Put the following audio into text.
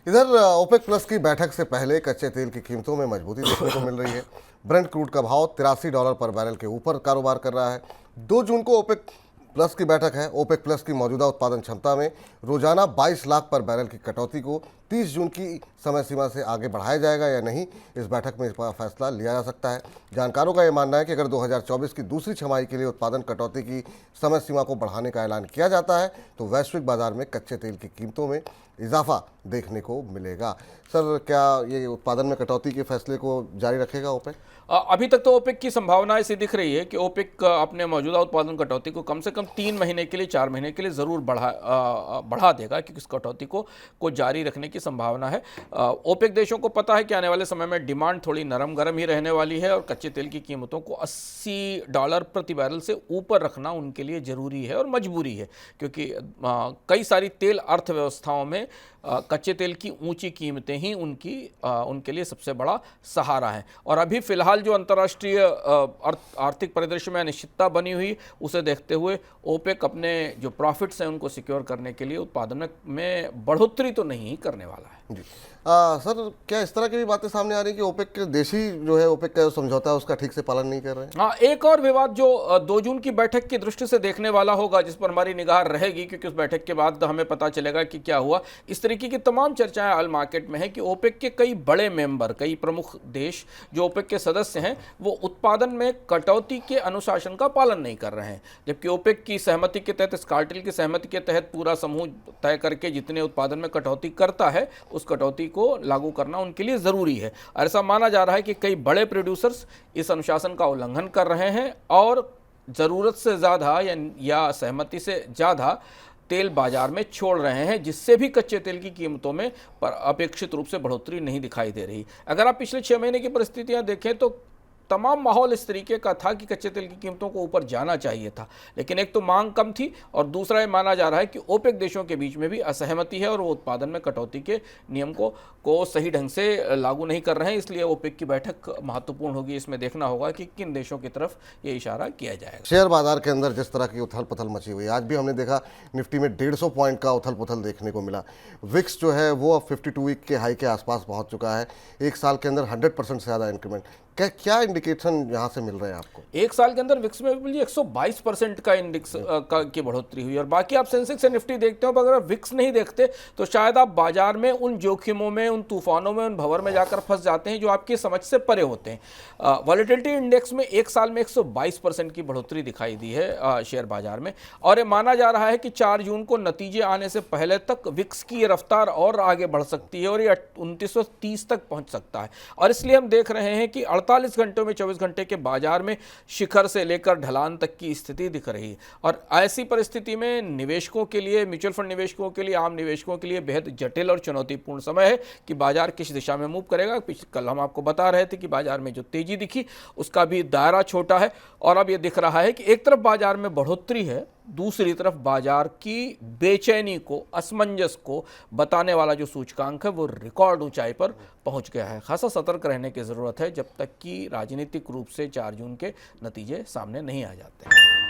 इधर OPEC plus की बैठक से पहले कच्चे तेल की कीमतों में मजबूती देखने को मिल रही है। ब्रेंट क्रूड का भाव $83 पर बैरल के ऊपर कारोबार कर रहा है। 2 जून को ओपेक प्लस की बैठक है। ओपेक प्लस की मौजूदा उत्पादन क्षमता में रोजाना 22 लाख पर बैरल की कटौती को 30 जून की समय सीमा से आगे बढ़ाया जाएगा या नहीं, इस बैठक में इस पर फैसला लिया जा सकता है। जानकारों का यह मानना है कि अगर 2024 की दूसरी छमाही के लिए उत्पादन कटौती की समय सीमा को बढ़ाने का ऐलान किया जाता है तो वैश्विक बाजार में कच्चे तेल की कीमतों में इजाफा देखने को मिलेगा। सर, क्या ये उत्पादन में कटौती के फैसले को जारी रखेगा ओपेक? अभी तक तो ओपेक की संभावना ऐसी दिख रही है कि ओपेक अपने मौजूदा उत्पादन कटौती को कम से कम 3 महीने के लिए 4 महीने के लिए ज़रूर बढ़ा देगा, क्योंकि इस कटौती को जारी रखने की संभावना है। ओपेक देशों को पता है कि आने वाले समय में डिमांड थोड़ी नरम गरम ही रहने वाली है और कच्चे तेल की कीमतों को $80 प्रति बैरल से ऊपर रखना उनके लिए ज़रूरी है और मजबूरी है, क्योंकि कई सारी तेल अर्थव्यवस्थाओं में कच्चे तेल की ऊंची कीमतें ही उनके लिए सबसे बड़ा सहारा है। और अभी फिलहाल जो अंतर्राष्ट्रीय आर्थिक परिदृश्य में अनिश्चितता बनी हुई, उसे देखते हुए ओपेक अपने जो प्रॉफिट्स हैं उनको सिक्योर करने के लिए उत्पादन में बढ़ोतरी तो नहीं करने वाला है। जी सर, क्या इस तरह की भी बातें सामने आ रही है कि ओपेक के देशी जो है ओपेक का जो समझौता है उसका ठीक से पालन नहीं कर रहे हैं? हाँ, एक और विवाद जो 2 जून की बैठक की दृष्टि से देखने वाला होगा, जिस पर हमारी निगाह रहेगी, क्योंकि उस बैठक के बाद हमें पता चलेगा कि क्या हुआ। इस तरीके की तमाम चर्चाएं ऑयल मार्केट में है कि ओपेक के कई बड़े मेंबर, कई प्रमुख देश जो ओपेक के सदस्य हैं, वो उत्पादन में कटौती के अनुशासन का पालन नहीं कर रहे हैं, जबकि ओपेक की सहमति के तहत, इस कार्टेल की सहमति के तहत पूरा समूह तय करके जितने उत्पादन में कटौती करता है उस कटौती को लागू करना उनके लिए ज़रूरी है। ऐसा माना जा रहा है कि कई बड़े प्रोड्यूसर्स इस अनुशासन का उल्लंघन कर रहे हैं और ज़रूरत से ज़्यादा या सहमति से ज़्यादा तेल बाजार में छोड़ रहे हैं, जिससे भी कच्चे तेल की कीमतों में अपेक्षित रूप से बढ़ोतरी नहीं दिखाई दे रही। अगर आप पिछले 6 महीने की परिस्थितियां देखें तो तमाम माहौल इस तरीके का था कि कच्चे तेल की कीमतों को ऊपर जाना चाहिए था, लेकिन एक तो मांग कम थी और दूसरा ये माना जा रहा है कि ओपेक देशों के बीच में भी असहमति है और वो उत्पादन में कटौती के नियम को सही ढंग से लागू नहीं कर रहे हैं। इसलिए ओपेक की बैठक महत्वपूर्ण होगी। इसमें देखना होगा कि किन देशों की तरफ ये इशारा किया जाएगा। शेयर बाजार के अंदर जिस तरह की उथल पुथल मची हुई है, आज भी हमने देखा निफ्टी में 150 पॉइंट का उथल पुथल देखने को मिला। विक्स जो है वो अब 52 वीक के हाई के आसपास पहुंच चुका है। एक साल के अंदर 100% से ज़्यादा इंक्रीमेंट। क्या इंडिकेशन यहाँ से मिल रहे हैं आपको? एक साल के अंदर विक्स में 122% का इंडेक्स की बढ़ोतरी हुई। और बाकी आप सेंसेक्स या निफ्टी देखते हो, अगर आप विक्स नहीं देखते तो शायद आप बाजार में उन जोखिमों में, उन तूफानों में, उन भंवर में जाकर फंस जाते हैं जो आपकी समझ से परे होते हैं। वॉलेटिलिटी इंडेक्स में एक साल में 122% की बढ़ोतरी दिखाई दी है शेयर बाजार में, और ये माना जा रहा है कि 4 जून को नतीजे आने से पहले तक विक्स की रफ्तार और आगे बढ़ सकती है और ये 2930 तक पहुंच सकता है। और इसलिए हम देख रहे हैं कि 48 घंटों में 24 घंटे के बाजार में शिखर से लेकर ढलान तक की स्थिति दिख रही है। और ऐसी परिस्थिति में निवेशकों के लिए, म्यूचुअल फंड निवेशकों के लिए, आम निवेशकों के लिए बेहद जटिल और चुनौतीपूर्ण समय है कि बाजार किस दिशा में मूव करेगा। कल हम आपको बता रहे थे कि बाजार में जो तेजी दिखी उसका भी दायरा छोटा है, और अब यह दिख रहा है कि एक तरफ बाजार में बढ़ोतरी है, दूसरी तरफ बाजार की बेचैनी को, असमंजस को बताने वाला जो सूचकांक है वो रिकॉर्ड ऊंचाई पर पहुंच गया है। खासा सतर्क रहने की ज़रूरत है जब तक कि राजनीतिक रूप से 4 जून के नतीजे सामने नहीं आ जाते हैं।